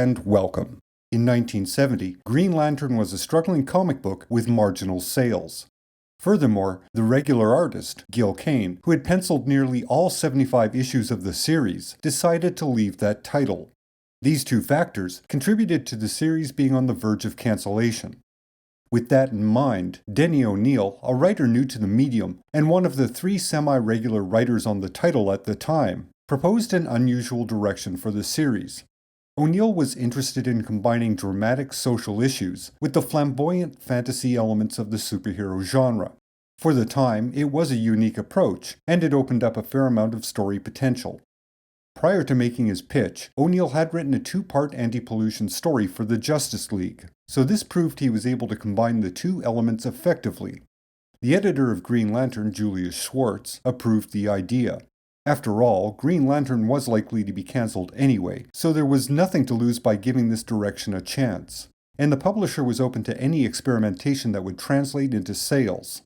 and welcome. In 1970, Green Lantern was a struggling comic book with marginal sales. Furthermore, the regular artist, Gil Kane, who had penciled nearly all 75 issues of the series, decided to leave that title. These two factors contributed to the series being on the verge of cancellation. With that in mind, Denny Neal, a writer new to the medium and one of the 3 semi-regular writers on the title at the time, proposed an unusual direction for the series. O'Neill was interested in combining dramatic social issues with the flamboyant fantasy elements of the superhero genre. For the time, it was a unique approach, and it opened up a fair amount of story potential. Prior to making his pitch, O'Neill had written a 2-part anti-pollution story for the Justice League, so this proved he was able to combine the two elements effectively. The editor of Green Lantern, Julius Schwartz, approved the idea. After all, Green Lantern was likely to be cancelled anyway, so there was nothing to lose by giving this direction a chance. And the publisher was open to any experimentation that would translate into sales.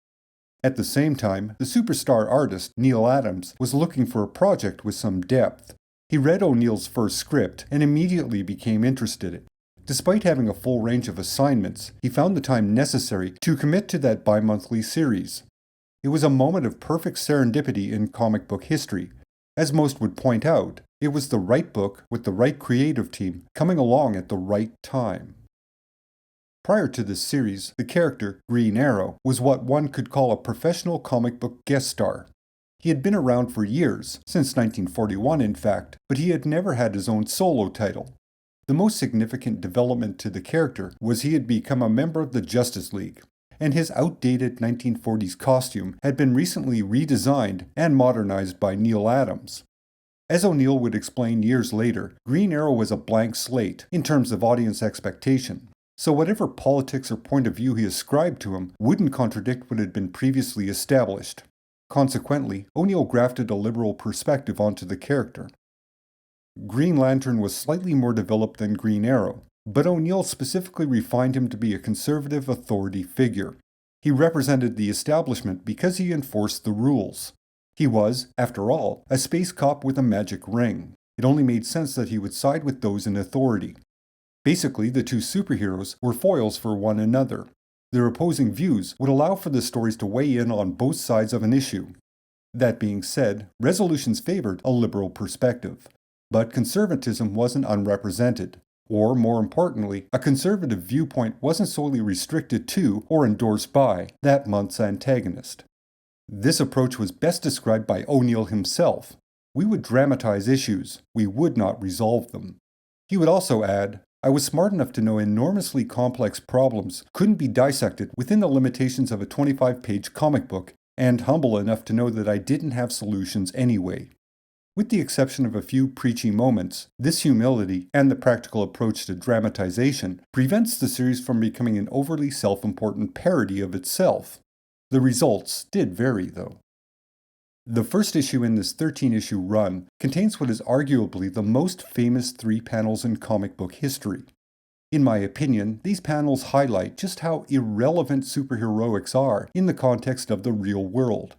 At the same time, the superstar artist, Neal Adams, was looking for a project with some depth. He read O'Neill's first script and immediately became interested. Despite having a full range of assignments, he found the time necessary to commit to that bi-monthly series. It was a moment of perfect serendipity in comic book history. As most would point out, it was the right book with the right creative team coming along at the right time. Prior to this series, the character, Green Arrow, was what one could call a professional comic book guest star. He had been around for years, since 1941 in fact, but he had never had his own solo title. The most significant development to the character was he had become a member of the Justice League, and his outdated 1940s costume had been recently redesigned and modernized by Neal Adams. As O'Neill would explain years later, Green Arrow was a blank slate in terms of audience expectation, so whatever politics or point of view he ascribed to him wouldn't contradict what had been previously established. Consequently, O'Neill grafted a liberal perspective onto the character. Green Lantern was slightly more developed than Green Arrow, but O'Neill specifically refined him to be a conservative authority figure. He represented the establishment because he enforced the rules. He was, after all, a space cop with a magic ring. It only made sense that he would side with those in authority. Basically, the two superheroes were foils for one another. Their opposing views would allow for the stories to weigh in on both sides of an issue. That being said, resolutions favored a liberal perspective, but conservatism wasn't unrepresented. Or, more importantly, a conservative viewpoint wasn't solely restricted to or endorsed by that month's antagonist. This approach was best described by O'Neill himself. We would dramatize issues, we would not resolve them. He would also add, I was smart enough to know enormously complex problems couldn't be dissected within the limitations of a 25-page comic book, and humble enough to know that I didn't have solutions anyway. With the exception of a few preachy moments, this humility and the practical approach to dramatization prevents the series from becoming an overly self-important parody of itself. The results did vary, though. The first issue in this 13-issue run contains what is arguably the most famous 3 panels in comic book history. In my opinion, these panels highlight just how irrelevant superheroics are in the context of the real world.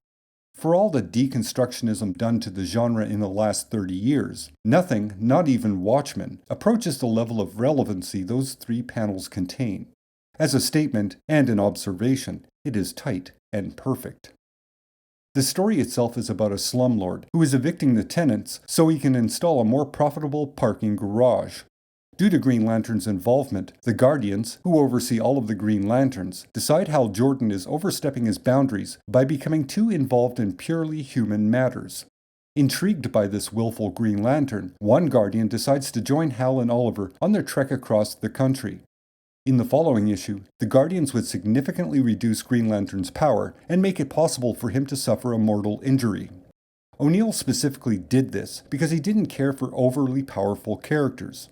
For all the deconstructionism done to the genre in the last 30 years, nothing, not even Watchmen, approaches the level of relevancy those 3 panels contain. As a statement and an observation, it is tight and perfect. The story itself is about a slumlord who is evicting the tenants so he can install a more profitable parking garage. Due to Green Lantern's involvement, the Guardians, who oversee all of the Green Lanterns, decide Hal Jordan is overstepping his boundaries by becoming too involved in purely human matters. Intrigued by this willful Green Lantern, one Guardian decides to join Hal and Oliver on their trek across the country. In the following issue, the Guardians would significantly reduce Green Lantern's power and make it possible for him to suffer a mortal injury. O'Neill specifically did this because he didn't care for overly powerful characters.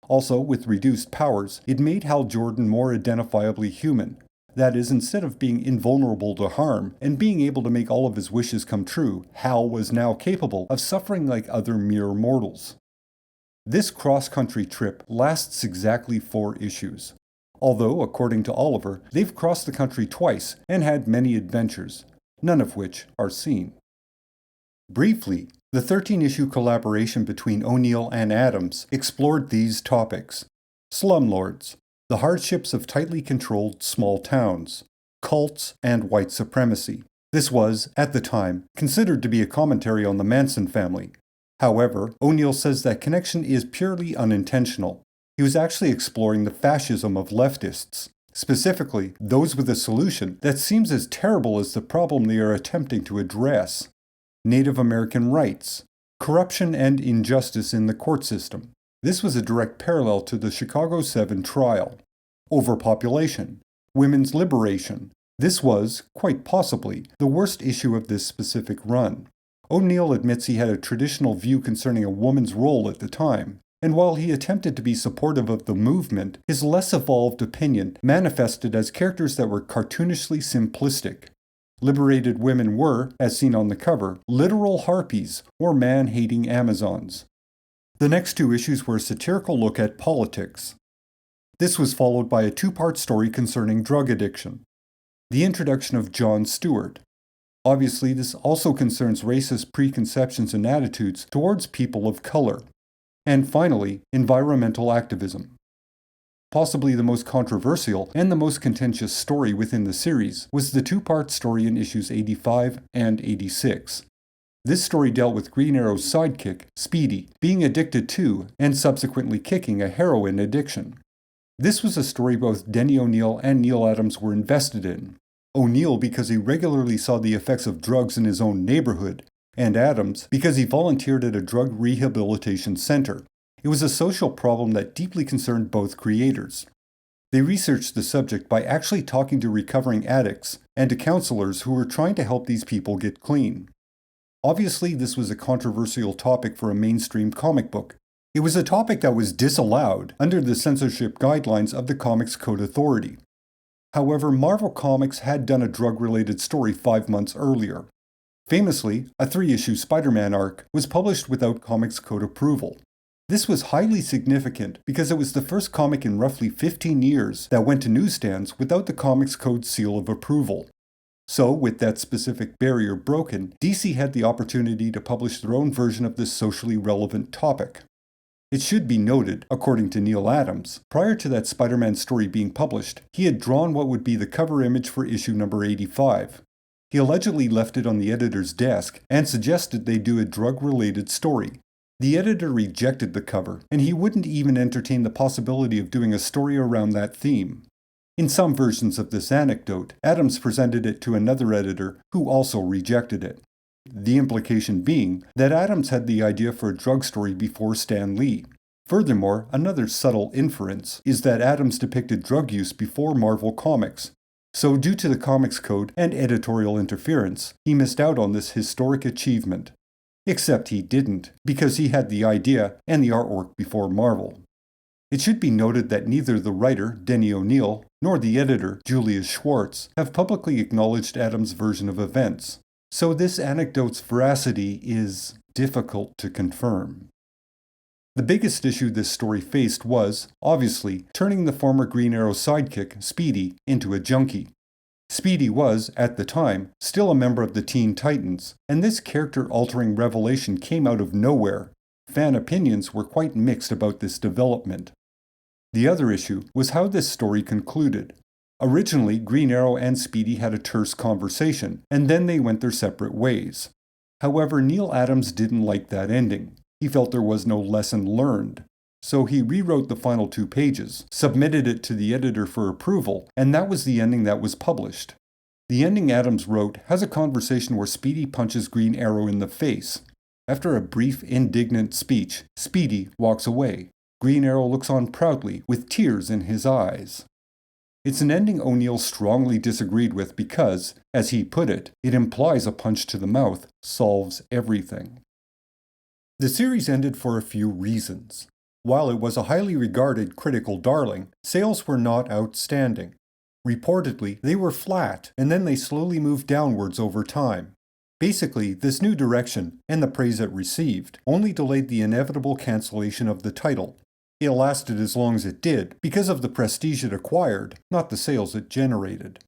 Also, with reduced powers, it made Hal Jordan more identifiably human. That is, instead of being invulnerable to harm and being able to make all of his wishes come true, Hal was now capable of suffering like other mere mortals. This cross-country trip lasts exactly 4 issues. Although, according to Oliver, they've crossed the country twice and had many adventures, none of which are seen. Briefly, the 13-issue collaboration between O'Neill and Adams explored these topics. slumlords, the hardships of tightly controlled small towns, cults, and white supremacy. This was, at the time, considered to be a commentary on the Manson family. However, O'Neal says that connection is purely unintentional. He was actually exploring the fascism of leftists, specifically those with a solution that seems as terrible as the problem they are attempting to address: Native American rights, corruption and injustice in the court system. This was a direct parallel to the Chicago 7 trial. Overpopulation, women's liberation. This was, quite possibly, the worst issue of this specific run. O'Neal admits he had a traditional view concerning a woman's role at the time, and while he attempted to be supportive of the movement, his less evolved opinion manifested as characters that were cartoonishly simplistic. Liberated women were, as seen on the cover, literal harpies or man-hating Amazons. The next two issues were a satirical look at politics. This was followed by a two-part story concerning drug addiction. The introduction of Jon Stewart. Obviously, this also concerns racist preconceptions and attitudes towards people of color. And finally, environmental activism. Possibly the most controversial and the most contentious story within the series was the two-part story in issues 85 and 86. This story dealt with Green Arrow's sidekick, Speedy, being addicted to and subsequently kicking a heroin addiction. This was a story both Denny O'Neal and Neal Adams were invested in. O'Neal because he regularly saw the effects of drugs in his own neighborhood, and Adams because he volunteered at a drug rehabilitation center. It was a social problem that deeply concerned both creators. They researched the subject by actually talking to recovering addicts and to counselors who were trying to help these people get clean. Obviously, this was a controversial topic for a mainstream comic book. It was a topic that was disallowed under the censorship guidelines of the Comics Code Authority. However, Marvel Comics had done a drug-related story 5 months earlier. Famously, a 3-issue Spider-Man arc was published without Comics Code approval. This was highly significant because it was the first comic in roughly 15 years that went to newsstands without the Comics Code seal of approval. So, with that specific barrier broken, DC had the opportunity to publish their own version of this socially relevant topic. It should be noted, according to Neal Adams, prior to that Spider-Man story being published, he had drawn what would be the cover image for issue number 85. He allegedly left it on the editor's desk and suggested they do a drug-related story. The editor rejected the cover, and he wouldn't even entertain the possibility of doing a story around that theme. In some versions of this anecdote, Adams presented it to another editor who also rejected it. The implication being that Adams had the idea for a drug story before Stan Lee. Furthermore, another subtle inference is that Adams depicted drug use before Marvel Comics. So due to the Comics Code and editorial interference, he missed out on this historic achievement. Except he didn't, because he had the idea and the artwork before Marvel. It should be noted that neither the writer, Denny O'Neal, nor the editor, Julius Schwartz, have publicly acknowledged Adams' version of events. So this anecdote's veracity is difficult to confirm. The biggest issue this story faced was, obviously, turning the former Green Arrow sidekick, Speedy, into a junkie. Speedy was, at the time, still a member of the Teen Titans, and this character-altering revelation came out of nowhere. Fan opinions were quite mixed about this development. The other issue was how this story concluded. Originally, Green Arrow and Speedy had a terse conversation, and then they went their separate ways. However, Neal Adams didn't like that ending. He felt there was no lesson learned. So he rewrote the final 2 pages, submitted it to the editor for approval, and that was the ending that was published. The ending Adams wrote has a conversation where Speedy punches Green Arrow in the face. After a brief, indignant speech, Speedy walks away. Green Arrow looks on proudly, with tears in his eyes. It's an ending O'Neal strongly disagreed with because, as he put it, it implies a punch to the mouth solves everything. The series ended for a few reasons. While it was a highly regarded critical darling, sales were not outstanding. Reportedly, they were flat, and then they slowly moved downwards over time. Basically, this new direction, and the praise it received, only delayed the inevitable cancellation of the title. It lasted as long as it did because of the prestige it acquired, not the sales it generated.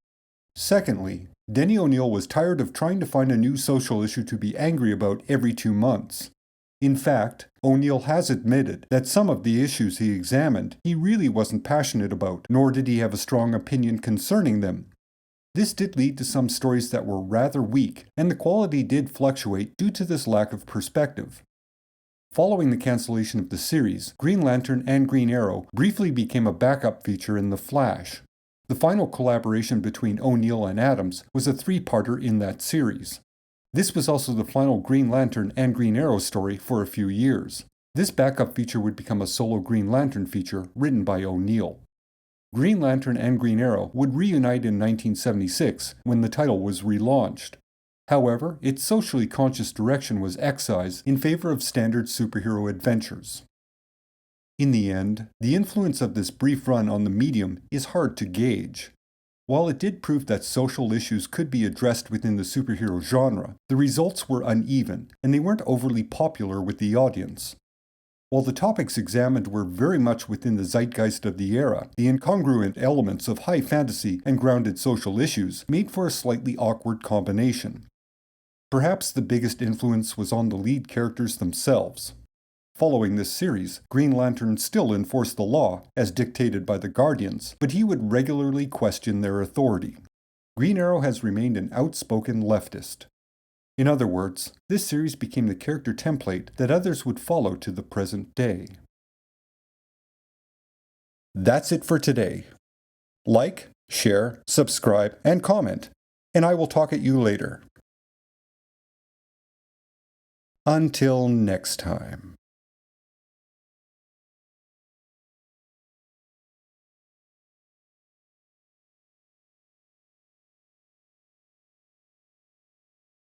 Secondly, Denny O'Neal was tired of trying to find a new social issue to be angry about every 2 months. In fact, O'Neal has admitted that some of the issues he examined he really wasn't passionate about, nor did he have a strong opinion concerning them. This did lead to some stories that were rather weak, and the quality did fluctuate due to this lack of perspective. Following the cancellation of the series, Green Lantern and Green Arrow briefly became a backup feature in The Flash. The final collaboration between O'Neal and Adams was a three-parter in that series. This was also the final Green Lantern and Green Arrow story for a few years. This backup feature would become a solo Green Lantern feature written by O'Neal. Green Lantern and Green Arrow would reunite in 1976 when the title was relaunched. However, its socially conscious direction was excised in favor of standard superhero adventures. In the end, the influence of this brief run on the medium is hard to gauge. While it did prove that social issues could be addressed within the superhero genre, the results were uneven, and they weren't overly popular with the audience. While the topics examined were very much within the zeitgeist of the era, the incongruent elements of high fantasy and grounded social issues made for a slightly awkward combination. Perhaps the biggest influence was on the lead characters themselves. Following this series, Green Lantern still enforced the law, as dictated by the Guardians, but he would regularly question their authority. Green Arrow has remained an outspoken leftist. In other words, this series became the character template that others would follow to the present day. That's it for today. Like, share, subscribe, and comment, and I will talk at you later. Until next time.